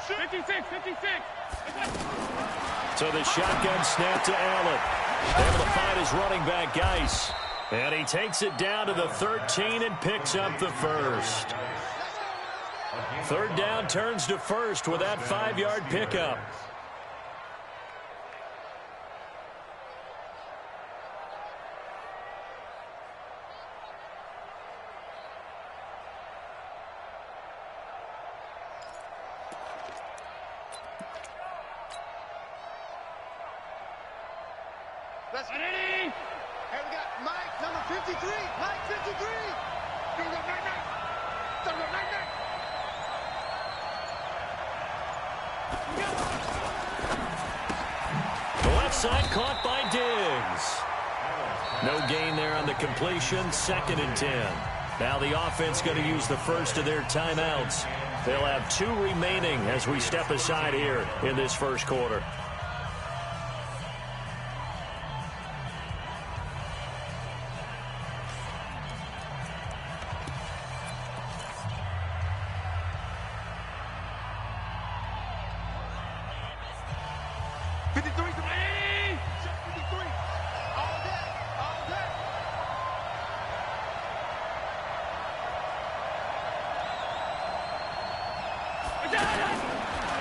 56, 56. So the shotgun snap to Allen. Able to find his running back, Geis. And he takes it down to the 13 and picks up the first. Third down turns to first with that 5-yard pickup. Let's get it. Hey, we got Mike, number 53. Mike, 53. Number 99. Number 99. The left side caught by Diggs. No gain there on the completion. 2nd and 10. Now the offense going to use the first of their timeouts. They'll have 2 remaining as we step aside here in this first quarter.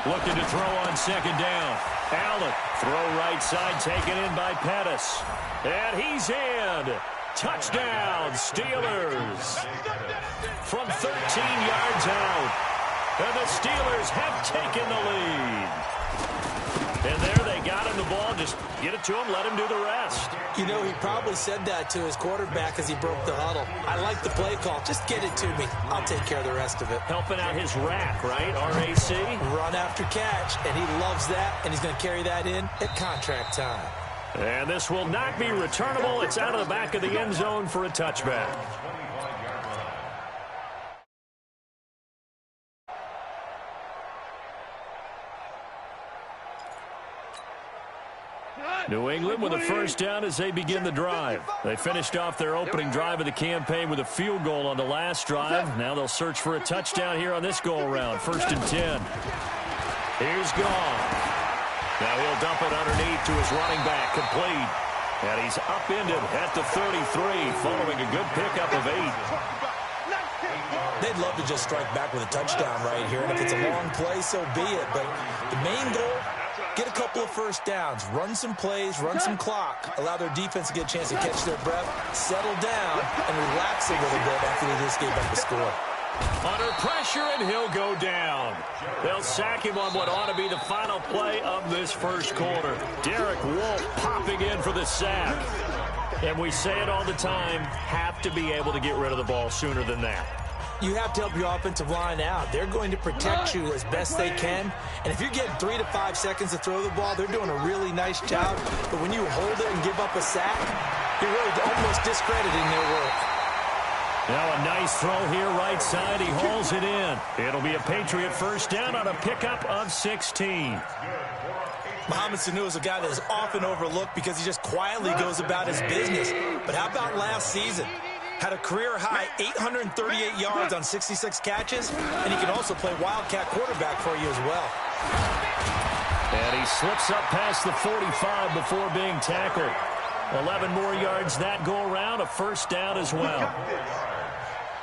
Looking to throw on 2nd down. Allen, throw right side, taken in by Pettis. And he's in. Touchdown, Steelers. From 13 yards out. And the Steelers have taken the lead. And there they got him the ball. Just get it to him, let him do the rest. You know, he probably said that to his quarterback as he broke the huddle. I like the play call. Just get it to me. I'll take care of the rest of it. Helping out his rack, right? R-A-C? Run after catch, and he loves that, and he's going to carry that in at contract time. And this will not be returnable. It's out of the back of the end zone for a touchback. New England with a first down as they begin the drive. They finished off their opening drive of the campaign with a field goal on the last drive. Now they'll search for a touchdown here on this go-around. 1st and 10. Here's Gone. Now he'll dump it underneath to his running back, complete. And he's upended at the 33, following a good pickup of 8. They'd love to just strike back with a touchdown right here, and if it's a long play, so be it. But the main goal, get a couple of first downs, run some plays, run some clock, allow their defense to get a chance to catch their breath, settle down, and relax a little bit after they just gave up the score. Under pressure, and he'll go down. They'll sack him on what ought to be the final play of this first quarter. Derek Wolfe popping in for the sack. And we say it all the time, have to be able to get rid of the ball sooner than that. You have to help your offensive line out. They're going to protect you as best they can. And if you're getting 3 to 5 seconds to throw the ball, they're doing a really nice job. But when you hold it and give up a sack, you're really almost discrediting their work. Now a nice throw here right side. He hauls it in. It'll be a Patriot first down on a pickup of 16. Mohamed Sanu is a guy that is often overlooked because he just quietly goes about his business. But how about last season? Had a career-high 838 yards on 66 catches, and he can also play wildcat quarterback for you as well. And he slips up past the 45 before being tackled. 11 more yards that go around, a first down as well.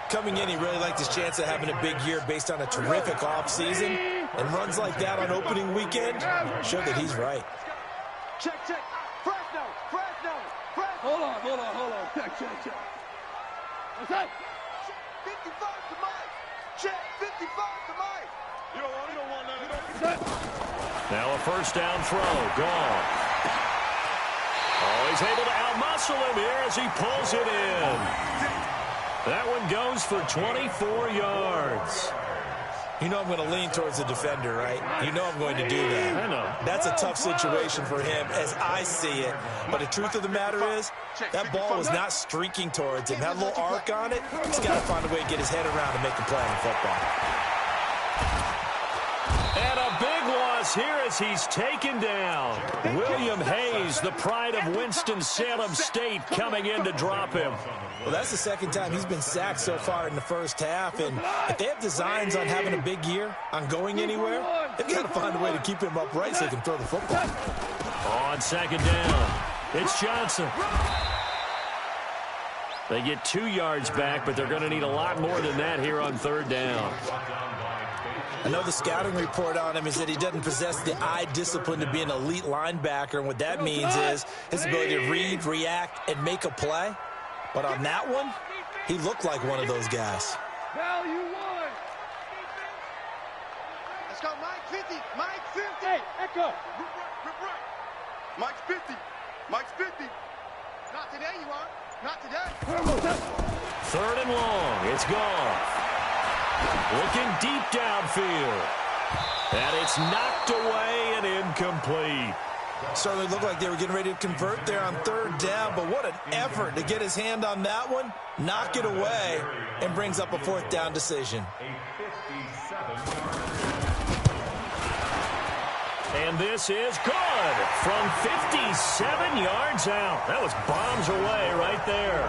Coming in, he really liked his chance of having a big year based on a terrific offseason, and runs like that on opening weekend show that he's right. Check. Fresno. Hold on. Check. What's that? 55 to Mike. Check, 55 to Mike. You don't want that. Now a first down throw. Gone. Oh, he's able to outmuscle him here as he pulls it in. That one goes for 24 yards. You know I'm going to lean towards the defender, right? You know I'm going to do that. I know. That's a tough situation for him as I see it. But the truth of the matter is, that ball was not streaking towards him. That little arc on it, he's got to find a way to get his head around and make the play in football. And a big loss falls here as he's taken down. William Hayes, the pride of Winston-Salem State, coming in to drop him. Well, that's the second time he's been sacked so far in the first half, and if they have designs on having a big year, on going anywhere, they've got to find a way to keep him upright so they can throw the football. On second down, it's Johnson. They get 2 yards back, but they're going to need a lot more than that here on third down. I know the scouting report on him is that he doesn't possess the eye discipline to be an elite linebacker, and what that means is his ability to read, react, and make a play. But on that one, he looked like one of those guys. Value one. Let's go, Mike 50. Mike 50. Hey, echo. Rip right. Mike's 50. Mike's 50. Not today, you are. Not today. Third and long. It's gone. Looking deep downfield. And it's knocked away and incomplete. Certainly looked like they were getting ready to convert there on third down, but what an effort to get his hand on that one, knock it away, and brings up a fourth down decision. And this is good from 57 yards out. That was bombs away right there.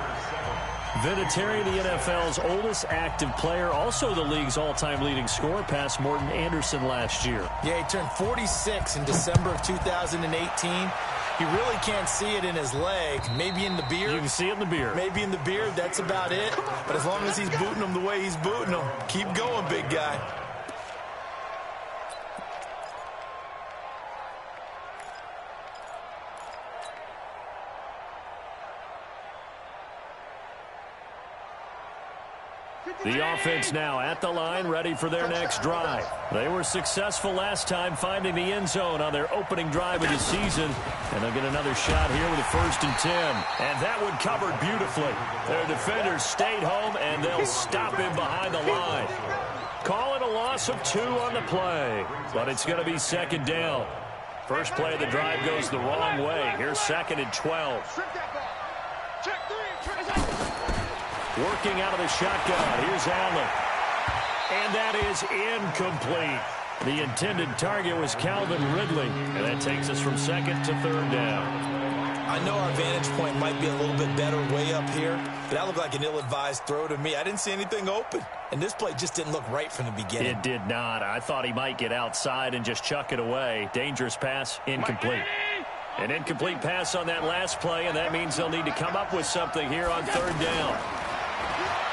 Vinatieri, the NFL's oldest active player, also the league's all-time leading scorer, past Morton Anderson last year. Yeah, he turned 46 in December of 2018. You really can't see it in his leg. Maybe in the beard. You can see it in the beard. Maybe in the beard, that's about it. But as long as he's booting them the way he's booting them, keep going, big guy. The offense now at the line, ready for their next drive. They were successful last time finding the end zone on their opening drive of the season. And they'll get another shot here with a 1st and 10. And that one covered beautifully. Their defenders stayed home, and they'll stop him behind the line. Call it a loss of 2 on the play. But it's going to be second down. First play of the drive goes the wrong way. Here's 2nd and 12. Working out of the shotgun. Here's Allen. And that is incomplete. The intended target was Calvin Ridley. And that takes us from 2nd to 3rd down. I know our vantage point might be a little bit better way up here, but that looked like an ill-advised throw to me. I didn't see anything open. And this play just didn't look right from the beginning. It did not. I thought he might get outside and just chuck it away. Dangerous pass, incomplete. An incomplete pass on that last play, and that means they'll need to come up with something here on 3rd down.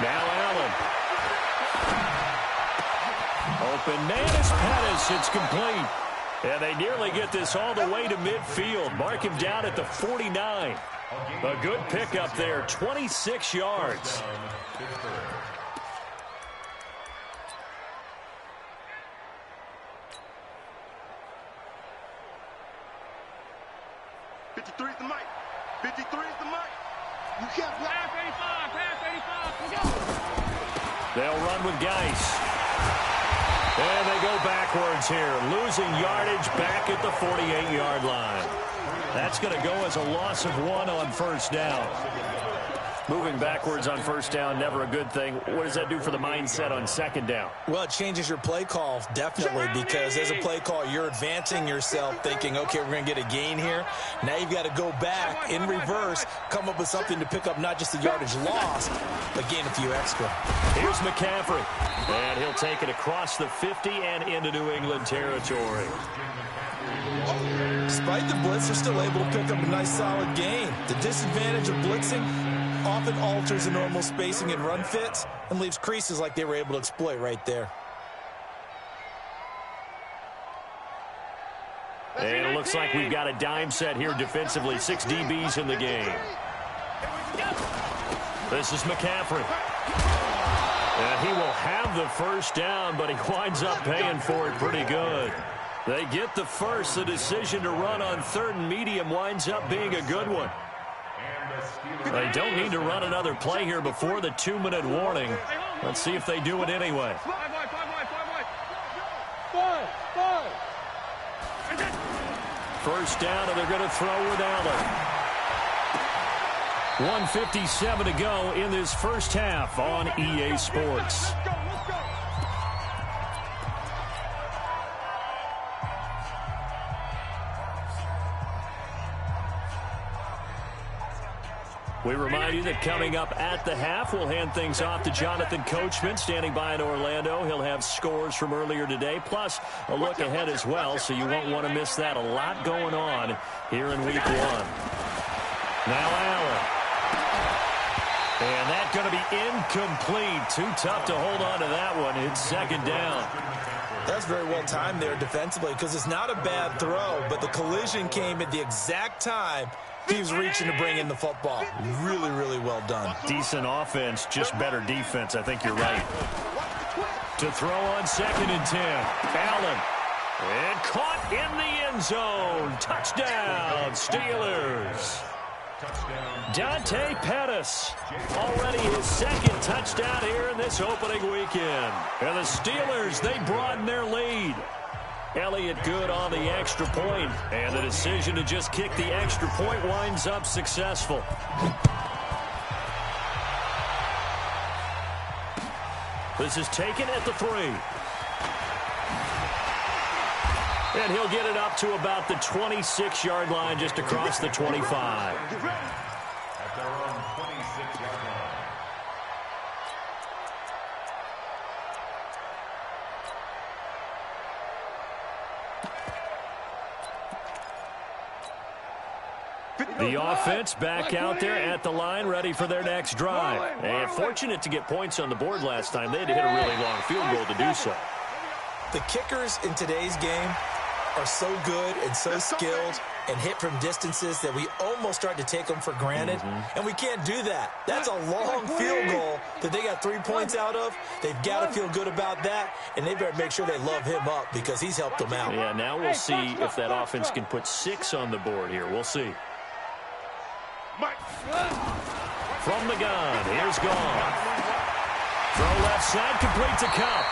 Now Allen. Open man is Pettis. It's complete. And they nearly get this all the way to midfield. Mark him down at the 49. A good pickup there, 26 yards. '53 is the mic. 53 is the mic. You can't pass 85. Pass 85. Let's go. They'll run with Geis. And they go backwards here, losing yardage back at the 48-yard line. That's going to go as a loss of 1 on 1st down. Moving backwards on 1st down, never a good thing. What does that do for the mindset on 2nd down? Well, it changes your play call, definitely, because as a play call, you're advancing yourself thinking, okay, we're going to get a gain here. Now you've got to go back in reverse, come up with something to pick up not just the yardage lost, but gain a few extra. Here's McCaffrey, and he'll take it across the 50 and into New England territory. Despite the blitz, they're still able to pick up a nice solid gain. The disadvantage of blitzing often alters the normal spacing and run fits and leaves creases like they were able to exploit right there. And it looks like we've got a dime set here defensively. 6 DBs in the game. This is McCaffrey. And he will have the 1st down, but he winds up paying for it pretty good. They get the first. The decision to run on 3rd and medium winds up being a good one. They don't need to run another play here before the 2-minute warning. Let's see if they do it anyway. First down, and they're going to throw with Allen. 1:57 to go in this first half on EA Sports. We remind you that coming up at the half, we'll hand things off to Jonathan Coachman, standing by in Orlando. He'll have scores from earlier today, plus a look ahead as well, so you won't want to miss that. A lot going on here in Week 1. Now Allen. And that's going to be incomplete. Too tough to hold on to that one. It's second down. That's very well timed there defensively, because it's not a bad throw, but the collision came at the exact time he was reaching to bring in the football. Really, really well done. Decent offense, just better defense. I think you're right. To throw on 2nd and 10. Allen. And caught in the end zone. Touchdown, Steelers. Dante Pettis. Already his 2nd touchdown here in this opening weekend. And the Steelers, they broaden their lead. Elliott good on the extra point, and the decision to just kick the extra point winds up successful. This is taken at the 3. And he'll get it up to about the 26-yard line, just across the 25. At their own 26-yard line. The offense back out there at the line, ready for their next drive. And fortunate to get points on the board last time. They had to hit a really long field goal to do so. The kickers in today's game are so good and so skilled and hit from distances that we almost start to take them for granted. And we can't do that. That's a long field goal that they got 3 points out of. They've got to feel good about that, and they better make sure they love him up because he's helped them out. Yeah, now we'll see if that offense can put 6 on the board here. We'll see. From the gun, here's Goff. Throw left side, complete to Cup.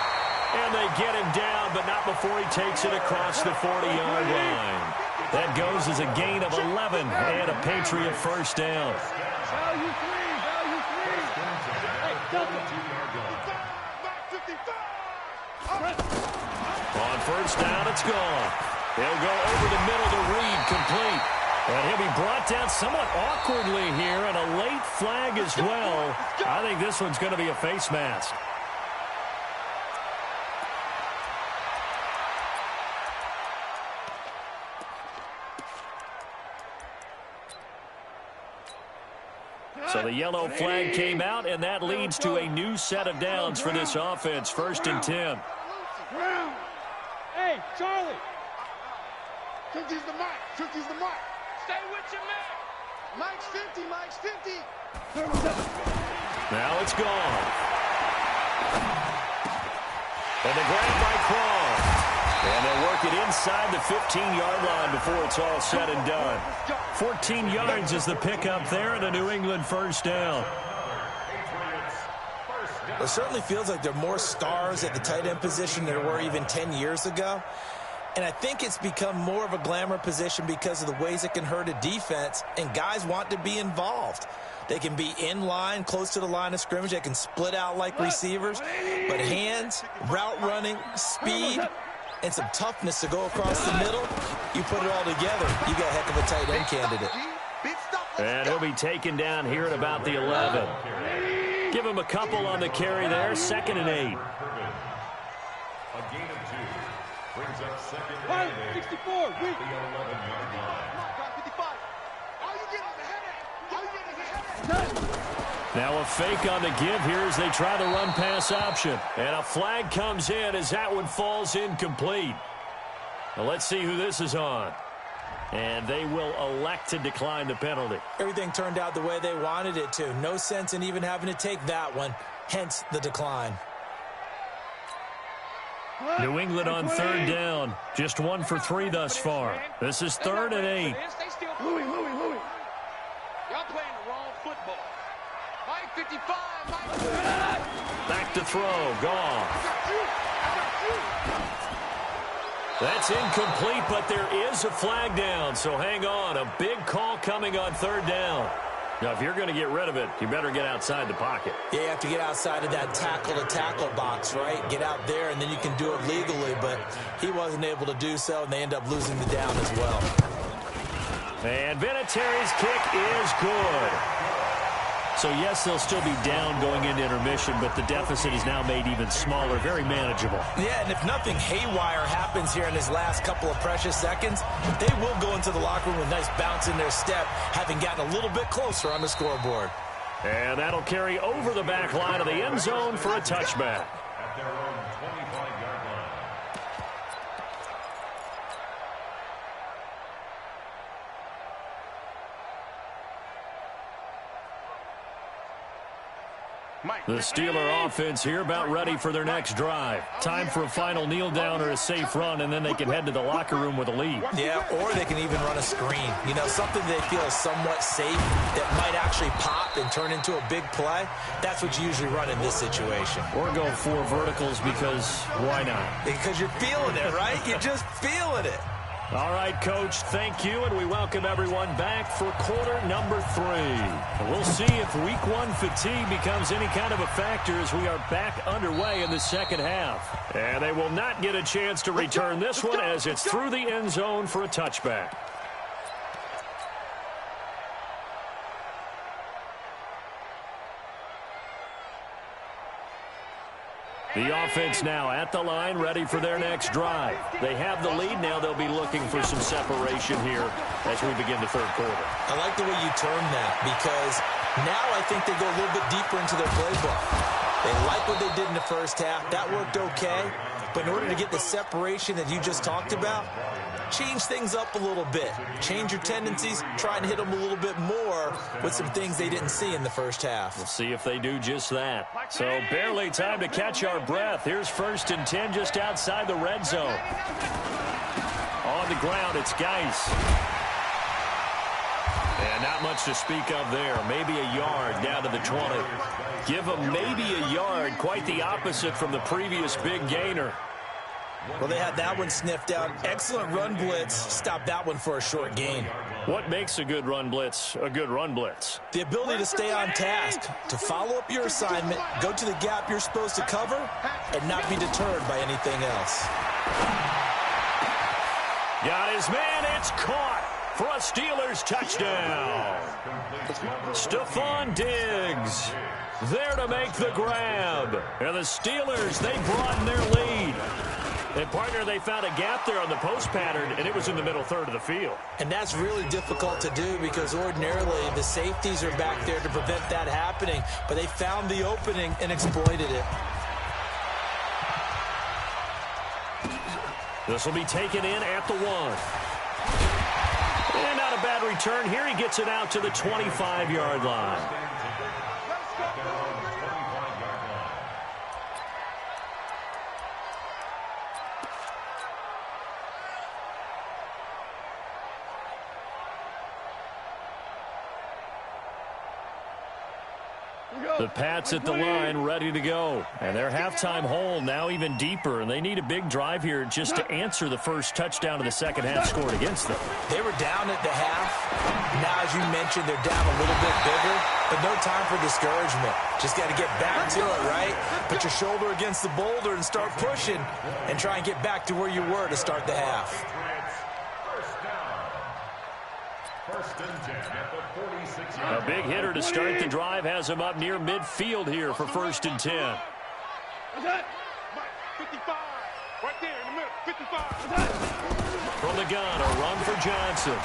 And they get him down, but not before he takes it across the 40-yard line. That goes as a gain of 11 and a Patriot first down. Value 3. On first down, it's gone. He'll go over the middle to Reed, complete. And he'll be brought down somewhat awkwardly here, and a late flag as well. I think this one's going to be a face mask. So the yellow flag came out, and that leads to a new set of downs for this offense. 1st and 10. Hey, Charlie. Since he's the mic. Since he's the mic. Stay with your man. Mike's 50. Mike's 50. Now it's gone. And the grab by Crawl. And they'll work it inside the 15-yard line before it's all said and done. 14 yards is the pickup there, and a New England first down. It certainly feels like there are more stars at the tight end position than there were even 10 years ago. And I think it's become more of a glamour position because of the ways it can hurt a defense, and guys want to be involved. They can be in line, close to the line of scrimmage. They can split out like receivers. But hands, route running, speed, and some toughness to go across the middle, you put it all together, you got a heck of a tight end candidate. And he'll be taken down here at about the 11. Give him a couple on the carry there, 2nd and 8. A gain of 2 brings up 2nd and 8. 64. The 11-yard line. Now a fake on the give here as they try the run-pass option. And a flag comes in as that one falls incomplete. Now let's see who this is on. And they will elect to decline the penalty. Everything turned out the way they wanted it to. No sense in even having to take that one, hence the decline. New England on 3rd down. Just 1 for 3 thus far. This is 3rd and 8. Louis. Y'all playing the wrong football. Mike 55. Back to throw. Gone. That's incomplete, but there is a flag down, so hang on. A big call coming on 3rd down. Now, if you're going to get rid of it, you better get outside the pocket. Yeah, you have to get outside of that tackle-to-tackle box, right? Get out there, and then you can do it legally, but he wasn't able to do so, and they end up losing the down as well. And Vinatieri's kick is good. So, yes, they'll still be down going into intermission, but the deficit is now made even smaller, very manageable. Yeah, and if nothing haywire happens here in his last couple of precious seconds, they will go into the locker room with a nice bounce in their step, having gotten a little bit closer on the scoreboard. And that'll carry over the back line of the end zone for a touchback. At their own 25-yard line. The Steeler offense here about ready for their next drive. Time for a final kneel down or a safe run, and then they can head to the locker room with a lead. Yeah, or they can even run a screen. You know, something they feel is somewhat safe that might actually pop and turn into a big play. That's what you usually run in this situation. Or go 4 verticals because why not? Because you're feeling it, right? You're just feeling it. All right, Coach, thank you, and we welcome everyone back for quarter number 3. And we'll see if week 1 fatigue becomes any kind of a factor as we are back underway in the second half. And they will not get a chance to return this one as it's through the end zone for a touchback. The offense now at the line, ready for their next drive. They have the lead. Now they'll be looking for some separation here as we begin the third quarter. I like the way you term that because now I think they go a little bit deeper into their playbook. They like what they did in the first half. That worked okay. But in order to get the separation that you just talked about, change things up a little bit. Change your tendencies. Try and hit them a little bit more with some things they didn't see in the first half. We'll see if they do just that. So barely time to catch our breath. Here's 1st and 10 just outside the red zone. On the ground, it's Geis. And not much to speak of there. Maybe a yard down to the 20. Give them maybe a yard. Quite the opposite from the previous big gainer. Well, they had that one sniffed out. Excellent run blitz. Stop that one for a short gain. What makes a good run blitz a good run blitz? The ability to stay on task, to follow up your assignment, go to the gap you're supposed to cover, and not be deterred by anything else. Got his man. It's caught for a Steelers touchdown. Stephon Diggs there to make the grab. And the Steelers, they broaden their lead. And, partner, they found a gap there on the post pattern, and it was in the middle third of the field. And that's really difficult to do because ordinarily the safeties are back there to prevent that happening. But they found the opening and exploited it. This will be taken in at the 1. And not a bad return here. He gets it out to the 25-yard line. The Pats at the line ready to go. And their halftime hole now even deeper. And they need a big drive here just to answer the first touchdown of the second half scored against them. They were down at the half. Now, as you mentioned, they're down a little bit bigger. But no time for discouragement. Just got to get back to it, right? Put your shoulder against the boulder and start pushing. And try and get back to where you were to start the half. First and 10 at the 46. A big hitter to start the drive has him up near midfield here for 1st and 10. What's that? 55. Right there in the middle. 55. What's that? From the gun, a run for Johnson.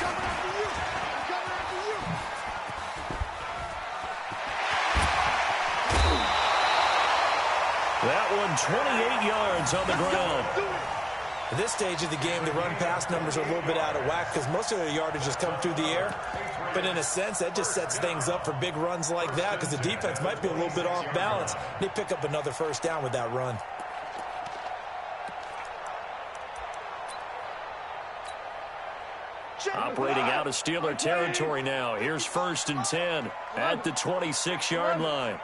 That one 28 yards on the ground. At this stage of the game, the run-pass numbers are a little bit out of whack because most of their yardage has come through the air. But in a sense, that just sets things up for big runs like that because the defense might be a little bit off balance. They pick up another first down with that run. Operating out of Steeler territory now. Here's 1st and 10 at the 26-yard line.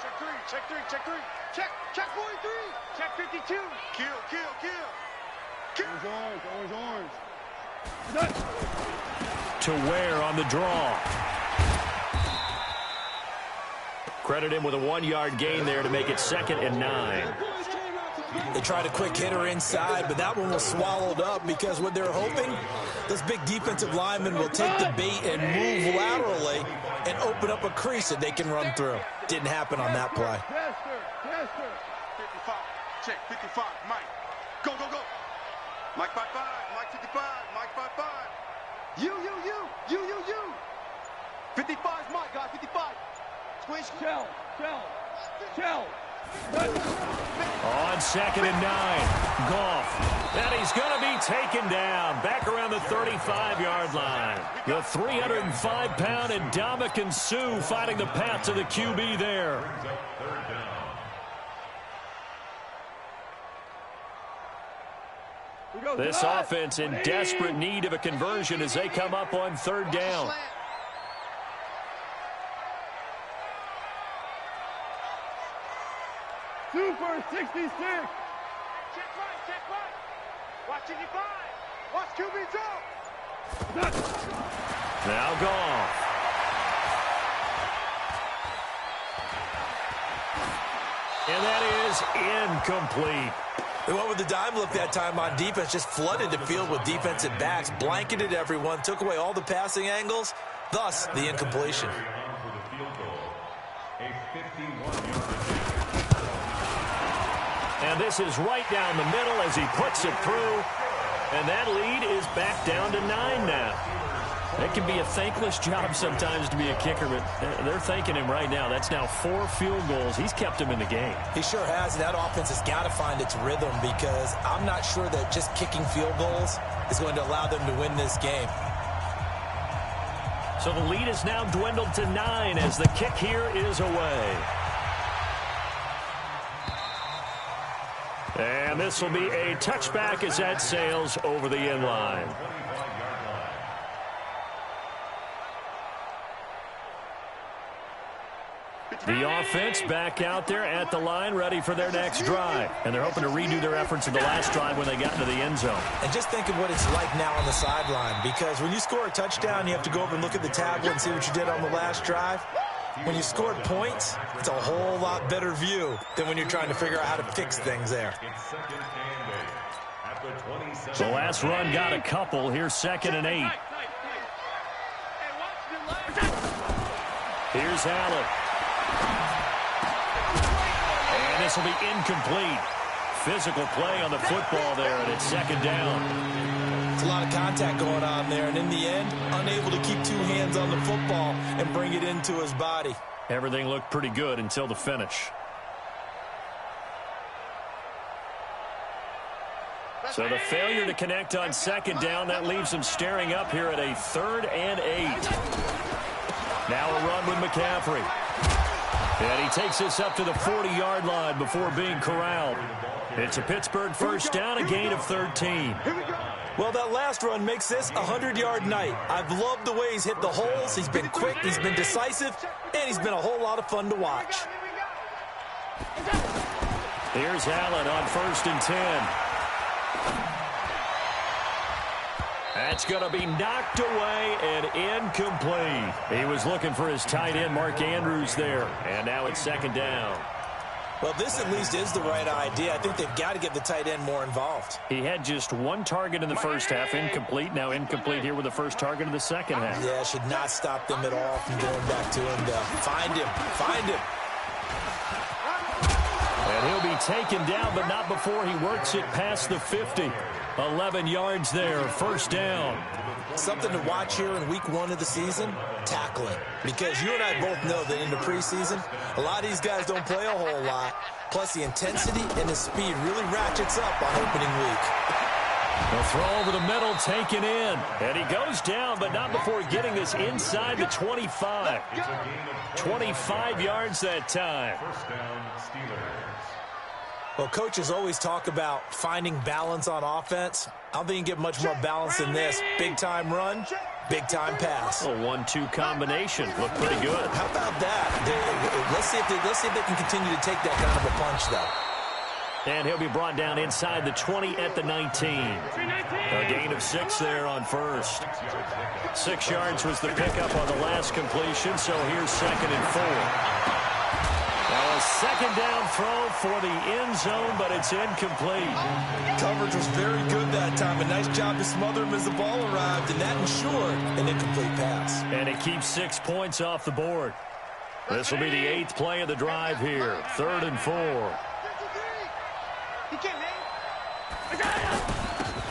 Check 3, check 3, check 3. Check 43. Check 52. Kill. Orange. To Ware on the draw. Credit him with a 1-yard gain there to make it 2nd and 9. They tried a quick hitter inside, but that one was swallowed up because what they're hoping, those big defensive linemen will take the bait and move laterally and open up a crease that they can run through. Didn't happen on that play. 55. Check. 55. Mike. Go, go, go. Mike 55. Mike 55. Mike 55. You. 55's Mike, guys. 55. Twitch. Shell. On 2nd and 9. Goff. And he's going to be taken down back around the 35-yard line. The 305-pound Ndamukong Suh fighting the path to the QB there. This offense in desperate need of a conversion as they come up on 3rd down. Super 66. Check right. Watch 55. Watch QB jump. Now Goff. And that is incomplete. They went with the dime look that time on defense, just flooded the field with defensive backs, blanketed everyone, took away all the passing angles, thus the incompletion. And this is right down the middle as he puts it through. And that lead is back down to 9 now. It can be a thankless job sometimes to be a kicker, but they're thanking him right now. That's now 4 field goals. He's kept him in the game. He sure has. That offense has got to find its rhythm because I'm not sure that just kicking field goals is going to allow them to win this game. So the lead is now dwindled to 9 as the kick here is away. And this will be a touchback as that sails over the end line. The offense back out there at the line, ready for their next drive. And they're hoping to redo their efforts in the last drive when they got into the end zone. And just think of what it's like now on the sideline, because when you score a touchdown, you have to go over and look at the tablet and see what you did on the last drive. When you scored points, it's a whole lot better view than when you're trying to figure out how to fix things there. The last run got a couple. Here's 2nd and 8. Here's Allen. And this will be incomplete. Physical play on the football there, and it's 2nd down. It's a lot of contact going on there, and in the end, unable to keep 2 hands on the football and bring it into his body. Everything looked pretty good until the finish. So the failure to connect on 2nd down, that leaves them staring up here at a 3rd and 8. Now a run with McCaffrey. And he takes this up to the 40-yard line before being corralled. It's a Pittsburgh first down, a gain of 13. Well, that last run makes this a 100-yard night. I've loved the way he's hit the holes. He's been quick, he's been decisive, and he's been a whole lot of fun to watch. Here's Allen on 1st and 10. That's going to be knocked away and incomplete. He was looking for his tight end, Mark Andrews, there. And now it's 2nd down. Well, this at least is the right idea. I think they've got to get the tight end more involved. He had just 1 target in the first half, incomplete. Now incomplete here with the first target of the second half. Yeah, should not stop them at all from going back to him to find him. And he'll be taken down, but not before he works it past the 50. 11 yards there, first down. Something to watch here in week 1 of the season, tackling. Because you and I both know that in the preseason, a lot of these guys don't play a whole lot. Plus, the intensity and the speed really ratchets up on opening week. The throw over the middle, taken in. And he goes down, but not before getting this inside the 25. 25 yards that time. First down, Steelers. Well, coaches always talk about finding balance on offense. I don't think you can get much more balance than this. Big-time run, big-time pass. A 1-2 combination. Looked pretty good. How about that? Let's see if they can continue to take that kind of a punch, though. And he'll be brought down inside the 20 at the 19. A gain of 6 there on first. 6 yards was the pickup on the last completion, so here's 2nd and 4. Now a A second down throw for the end zone, but it's incomplete. Coverage was very good that time. A nice job to smother him as the ball arrived, and that ensured an incomplete pass. And it keeps 6 points off the board. This will be the 8th play of the drive here. 3rd and 4.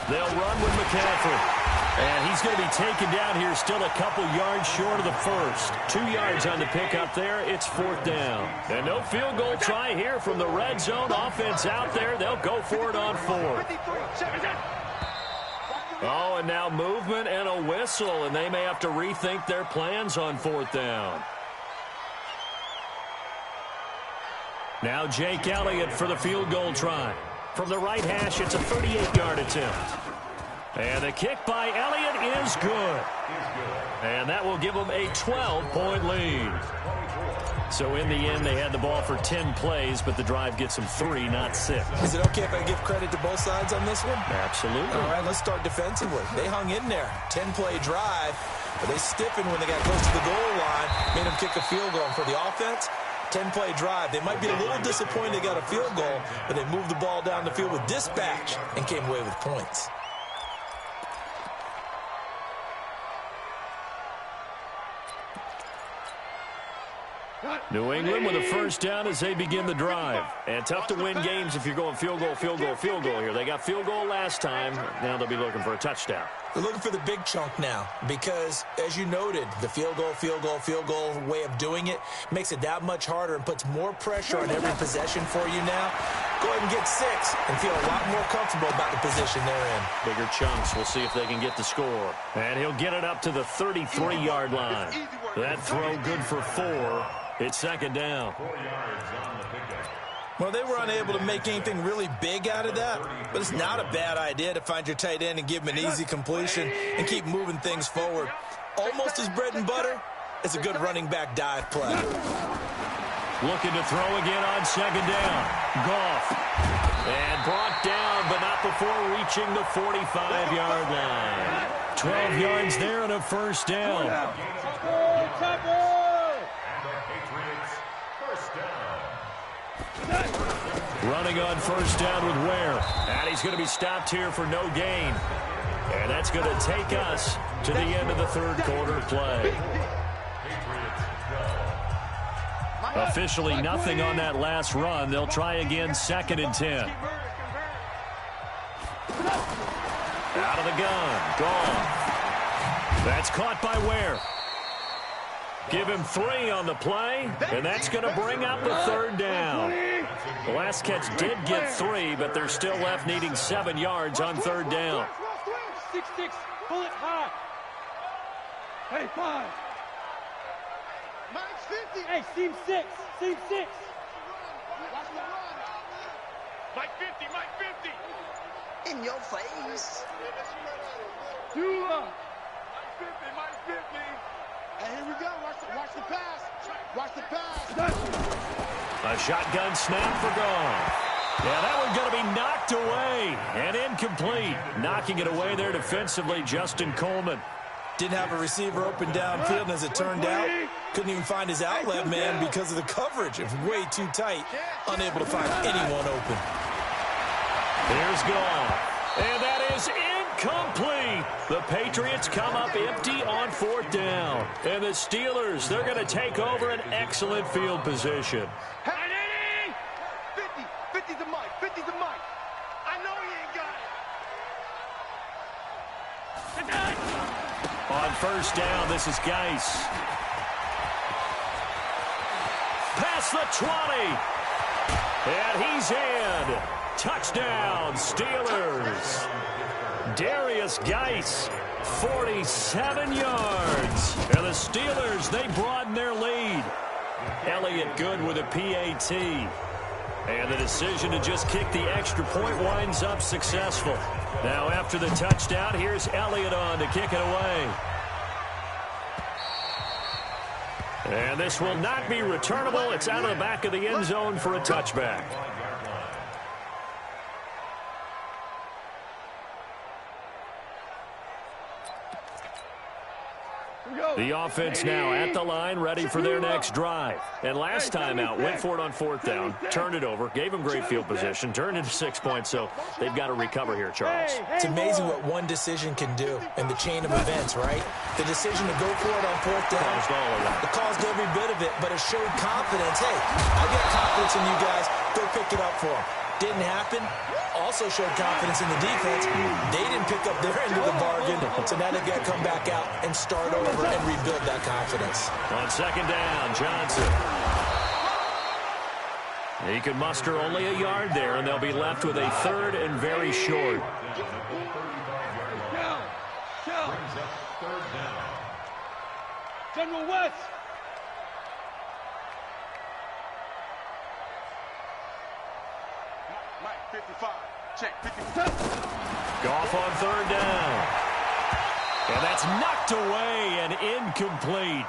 They'll run with McCaffrey. And he's going to be taken down here still a couple yards short of the first. 2 yards on the pickup there. It's 4th down. And no field goal try here from the red zone. Offense out there. They'll go for it on 4th. Oh, and now movement and a whistle. And they may have to rethink their plans on 4th down. Now Jake Elliott for the field goal try. From the right hash, it's a 38-yard attempt. And the kick by Elliott is good. And that will give them a 12-point lead. So in the end, they had the ball for 10 plays, but the drive gets them 3, not 6. Is it okay if I give credit to both sides on this one? Absolutely. All right, let's start defensively. They hung in there. 10-play drive, but they stiffened when they got close to the goal line, made them kick a field goal. And for the offense, 10-play drive. They might be a little disappointed they got a field goal, but they moved the ball down the field with dispatch and came away with points. New England with a first down as they begin the drive. And tough to win games if you're going field goal, field goal, field goal here. They got field goal last time. Now they'll be looking for a touchdown. They're looking for the big chunk now because, as you noted, the field goal way of doing it makes it that much harder and puts more pressure on every possession for you now. Go ahead and get 6 and feel a lot more comfortable about the position they're in. Bigger chunks. We'll see if they can get the score. And he'll get it up to the 33-yard line. That throw good for 4. It's 2nd down. Well, they were unable to make anything really big out of that, but it's not a bad idea to find your tight end and give him an easy completion and keep moving things forward. Almost as bread and butter as a good running back dive play. Looking to throw again on 2nd down. Goff. And brought down, but not before reaching the 45-yard line. 12 yards there and a first down. Running on first down with Ware. And he's going to be stopped here for no gain. And that's going to take us to the end of the 3rd quarter play. Officially nothing on that last run. They'll try again 2nd and 10. Out of the gun. Gone. That's caught by Ware. Give him 3 on the play, and that's going to bring up the 3rd down. The last catch did get 3, but they're still left needing 7 yards on 3rd down. 6-6, pull it high. Hey, 5. Mike's 50. Hey, seam 6, seam 6. Mike 50, Mike 50. In your face. Tua. Mike 50, Mike 50. And here we go. Watch the pass. Watch the pass. A shotgun snap for Goff. Yeah, that one's going to be knocked away and incomplete. Knocking it away there defensively, Justin Coleman. Didn't have a receiver open downfield, and as it turned out, couldn't even find his outlet man because of the coverage. It was way too tight, unable to find anyone open. Here's Goff. And that is incomplete. The Patriots come up empty on 4th down. And the Steelers, they're going to take over an excellent field position. Hey, 50 to Mike, 50 to Mike. I know he ain't got it. On first down, this is Geis. Past the 20. And he's in. Touchdown, Steelers. Darius Geis, 47 yards. And the Steelers, they broaden their lead. Elliott good with a PAT. And the decision to just kick the extra point winds up successful. Now after the touchdown, here's Elliott on to kick it away. And this will not be returnable. It's out of the back of the end zone for a touchback. The offense now at the line, ready for their next drive. And last time out, went for it on 4th down, turned it over, gave them great field position, turned into 6 points, so they've got to recover here, Charles. It's amazing what one decision can do in the chain of events, right? The decision to go for it on 4th down. It caused every bit of it, but it showed confidence. Hey, I got confidence in you guys. Go pick it up for them. Didn't happen. Also showed confidence in the defense. They didn't pick up their end of the bargain, so now they've got to come back out and start over and rebuild that confidence. On 2nd down, Johnson. He can muster only a yard there, and they'll be left with a 3rd and very short. General West. Mike, 55. Check, 55. Goff on 3rd down. And that's knocked away and incomplete.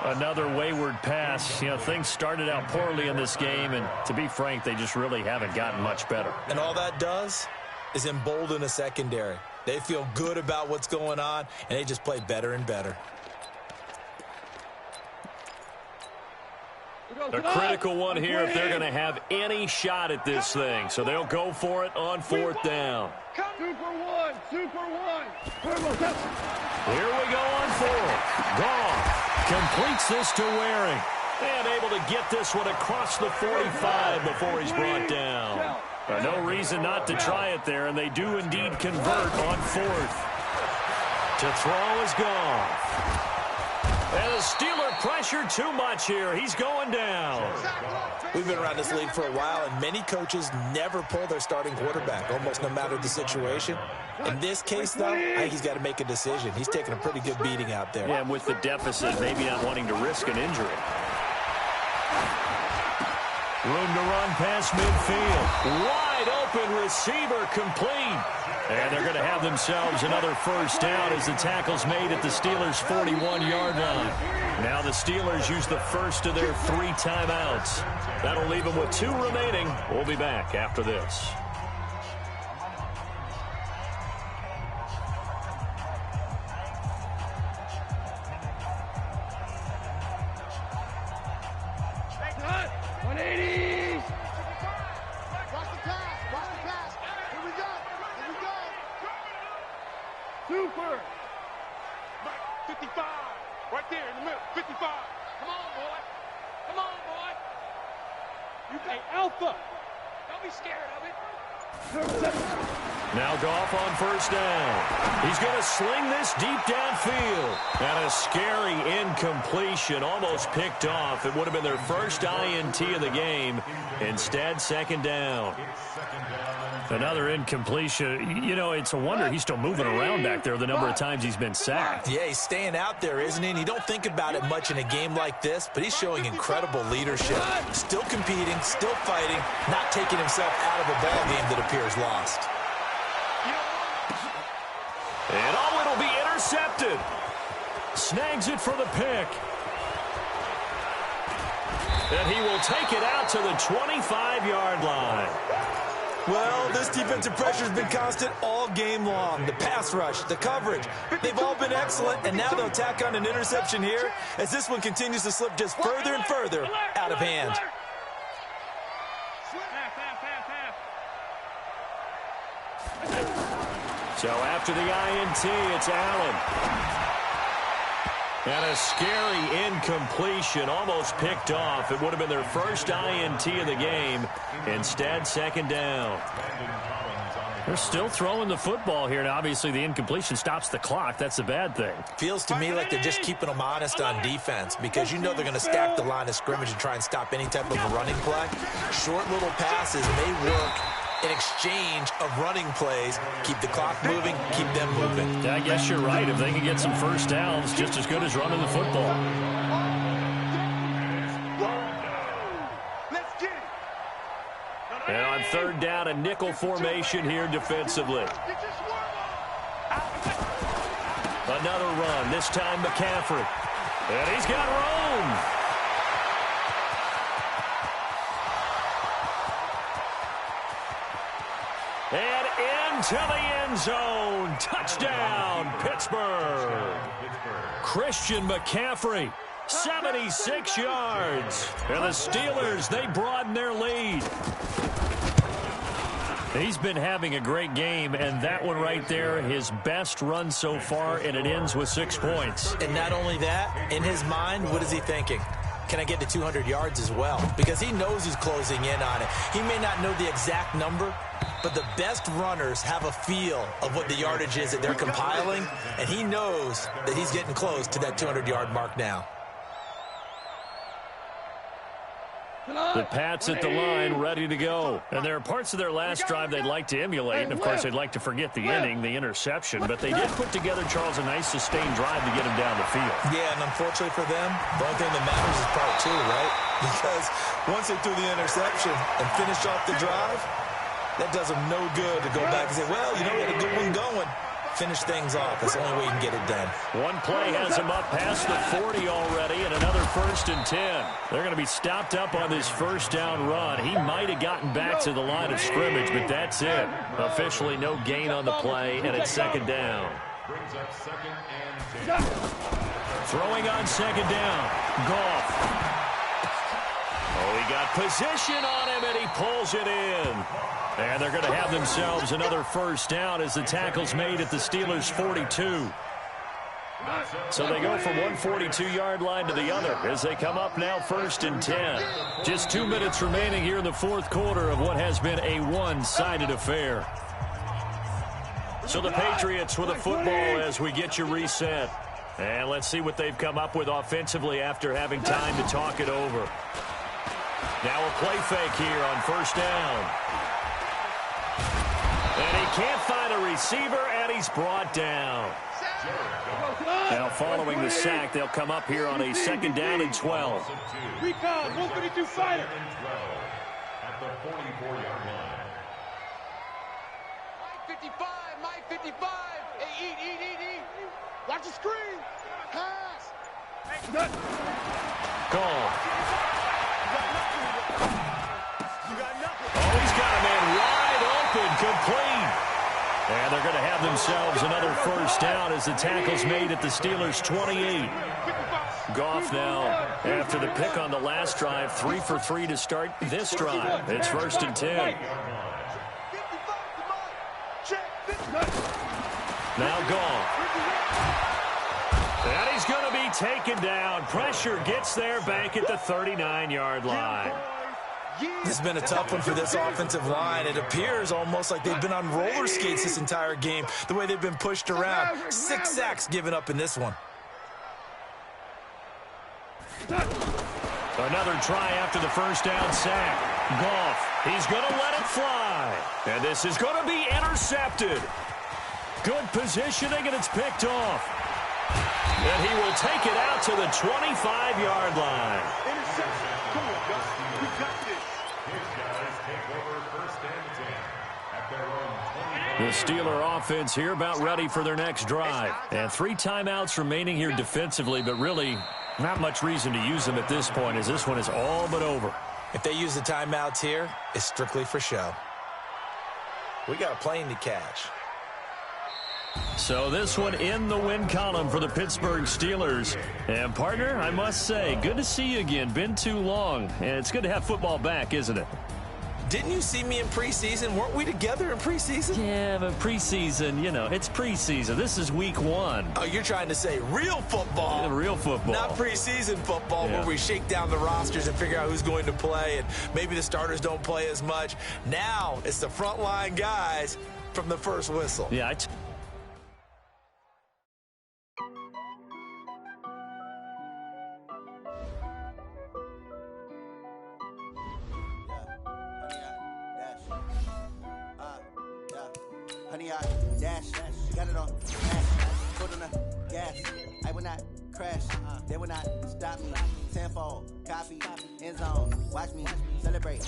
Another wayward pass. You know, things started out poorly in this game, and to be frank, they just really haven't gotten much better. And all that does is embolden a secondary. They feel good about what's going on, and they just play better and better. A critical one here if they're going to have any shot at this thing. So they'll go for it on 4th down. Super one. Here we go on 4th. Goff completes this to Waring. And able to get this one across the 45 before he's brought down. No reason not to try it there, and they do indeed convert on 4th. To throw is Goff. And the Steeler pressure too much here. He's going down. We've been around this league for a while, and many coaches never pull their starting quarterback, almost no matter the situation. In this case, though, I think he's got to make a decision. He's taking a pretty good beating out there. Yeah, and with the deficit, maybe not wanting to risk an injury. Room to run past midfield. Wide open receiver complete. And they're going to have themselves another 1st down as the tackle's made at the Steelers' 41-yard line. Now the Steelers use the first of their 3 timeouts. That'll leave them with 2 remaining. We'll be back after this. Super. 55. Right there in the middle. 55. Come on, boy. Come on, boy. You got Alpha. Don't be scared of it. Now Goff on 1st down. He's going to sling this deep downfield. And a scary incompletion, almost picked off. It would have been their first INT of the game. Instead, 2nd down. Another incompletion. You know, it's a wonder he's still moving around back there the number of times he's been sacked. Yeah, he's staying out there, isn't he? And you don't think about it much in a game like this, but he's showing incredible leadership. Still competing, still fighting, not taking himself out of a ball game that appears lost. And it'll be intercepted. Snags it for the pick. And he will take it out to the 25-yard line. Well, this defensive pressure has been constant all game long. The pass rush, the coverage, they've all been excellent, and now they'll tack on an interception here as this one continues to slip just further and further out of hand. So after the INT, it's Allen. And a scary incompletion, almost picked off. It would have been their first INT of the game. Instead, 2nd down. They're still throwing the football here, and obviously the incompletion stops the clock. That's a bad thing. Feels to me like they're just keeping them honest on defense because you know they're going to stack the line of scrimmage and try and stop any type of a running play. Short little passes may work in exchange of running plays. Keep the clock moving, keep them moving. Yeah, I guess you're right. If they can get some 1st downs, just as good as running the football. And on 3rd down, a nickel formation here defensively. Another run, this time McCaffrey. And he's got room. And into the end zone. Touchdown, Pittsburgh. Christian McCaffrey, 76 yards. And the Steelers, they broaden their lead. He's been having a great game, and that one right there, his best run so far, and it ends with 6 points. And not only that, in his mind, what is he thinking? Can I get to 200 yards as well? Because he knows he's closing in on it. He may not know the exact number, but the best runners have a feel of what the yardage is that they're compiling, and he knows that he's getting close to that 200-yard mark now. The Pats at the line, ready to go. And there are parts of their last drive they'd like to emulate, and of course they'd like to forget the inning, the interception, but they did put together, Charles, a nice sustained drive to get him down the field. Yeah, and unfortunately for them, the only thing that matters is part 2, right? Because once they threw the interception and finished off the drive, that does them no good to go back and say, well, you know, we had a good one going. Finish things off. That's the only way you can get it done. One play has him up past the 40 already, and another 1st and 10. They're going to be stopped up on this first down run. He might have gotten back to the line of scrimmage, but that's it. Officially no gain on the play, and it's 2nd down. Brings up 2nd and 10. Throwing on 2nd down. Goff. Oh, he got position on him, and he pulls it in. And they're going to have themselves another first down as the tackle's made at the Steelers' 42. So they go from one 42-yard line to the other as they come up now 1st and 10. Just 2 minutes remaining here in the 4th quarter of what has been a one-sided affair. So the Patriots with a football as we get you reset. And let's see what they've come up with offensively after having time to talk it over. Now a play fake here on 1st down. And he can't find a receiver, and he's brought down. Now following the sack, they'll come up here on a 2nd down and 12. Recon, 152 fighter. At the 44-yard line. Mike 55, Mike 55. Hey, eat. Watch the screen. Pass. Call. Oh, he's got a man wide open, complete. And they're going to have themselves another first down as the tackle's made at the Steelers' 28. Goff now, after the pick on the last drive, 3 for 3 to start this drive. It's 1st and 10. Now Goff. And he's going to be taken down. Pressure gets there back at the 39-yard line. This has been a tough one for this offensive line. It appears almost like they've been on roller skates this entire game, the way they've been pushed around. 6 sacks given up in this one. Another try after the first down sack. Goff, he's going to let it fly. And this is going to be intercepted. Good positioning, and it's picked off. And he will take it out to the 25-yard line. Interception. Come on, Gus. We got this. His guys take over 1st and 10 at their own 20. The Steeler offense here about ready for their next drive. And 3 timeouts remaining here defensively, but really not much reason to use them at this point as this one is all but over. If they use the timeouts here, it's strictly for show. We got a plane to catch. So this one in the win column for the Pittsburgh Steelers. And, partner, I must say, good to see you again. Been too long. And it's good to have football back, isn't it? Didn't you see me in preseason? Weren't we together in preseason? Yeah, but preseason, you know, it's preseason. This is week 1. Oh, you're trying to say real football. Yeah, real football. Not preseason football where we shake down the rosters and figure out who's going to play, and maybe the starters don't play as much. Now it's the frontline guys from the first whistle. Yeah, Honey, I dash, got it on smash, foot on the gas. I will not crash, they will not stop me. Tenfold, copy, end zone, watch me celebrate.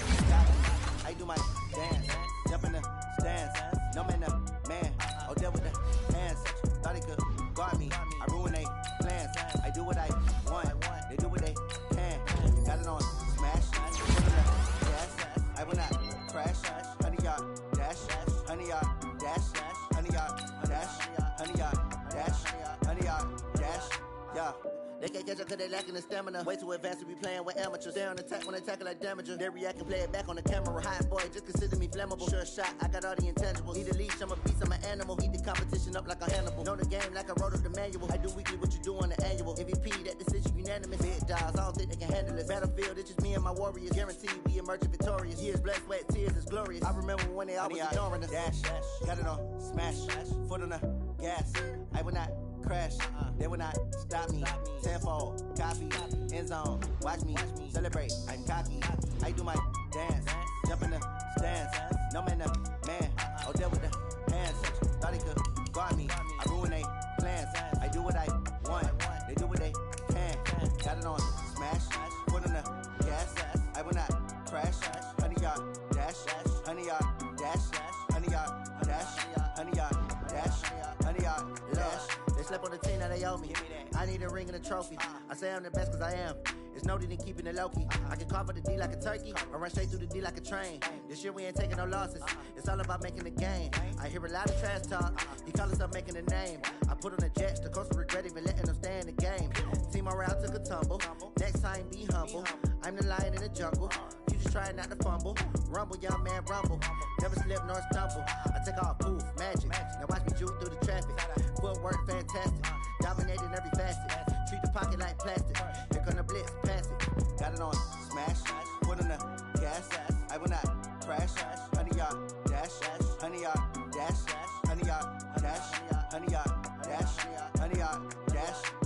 I do my dance, jump in the stands. No man, man, oh, deal with the hands. Thought he could guard me, I ruin they plans. I do what I want, they do what they can. Got it on smash, foot on the gas. I will not crash, honey, y'all dash, honey, y'all dash. They can't catch up cause they lacking the stamina. Way too advanced to be playing with amateurs. Stay on attack when they tackle like damager. They react and play it back on the camera. Hot boy, just consider me flammable. Sure shot, I got all the intangibles. Need a leash, I'm a beast, I'm an animal. Eat the competition up like a Hannibal. Know the game like I wrote up the manual. I do weekly what you do on the annual. MVP, that decision unanimous. Big dogs, I don't think they can handle it. Battlefield, it's just me and my warriors. Guaranteed we emerge victorious. Years, blood, sweat, tears, is glorious. I remember when they always ignoring us. Dash, got it on, smash, foot on the gas. I will not crash, they will not stop me. Tenfold, copy, end zone, watch me celebrate. I'm cocky, I do my dance, jump in the stands. No man, man, oh there with the hands. Thought he could guard me, I ruin they plans. I do what I want, they do what they can. Got it on, smash, foot on the gas. I will not crash, 100-yard dash, 100-yard dash, 100-yard dash, 100-yard dash, 100-yard dash. They slept on the team, now they owe me. I need a ring and a trophy. I say I'm the best cause I am. It's noted in keeping it low-key. I can carve up the D like a turkey or run straight through the D like a train. This year we ain't taking no losses. It's all about making the game. I hear a lot of trash talk. He call himself making a name. I put on the Jets. The coach regret even letting them stay in the game. Team morale took a tumble. Next time be humble. I'm the lion in the jungle. You just try not to fumble. Rumble, young man, rumble. Never slip nor stumble. I take off, poof, magic. Now watch me juke through the traffic. Footwork fantastic. Dominating every facet. Treat the pocket like plastic. Here come the blitz, pass it. Got it on, smash. Foot on the gas. I will not crash. 100-yard dash. 100-yard dash. 100-yard dash. 100-yard dash. 100-yard dash.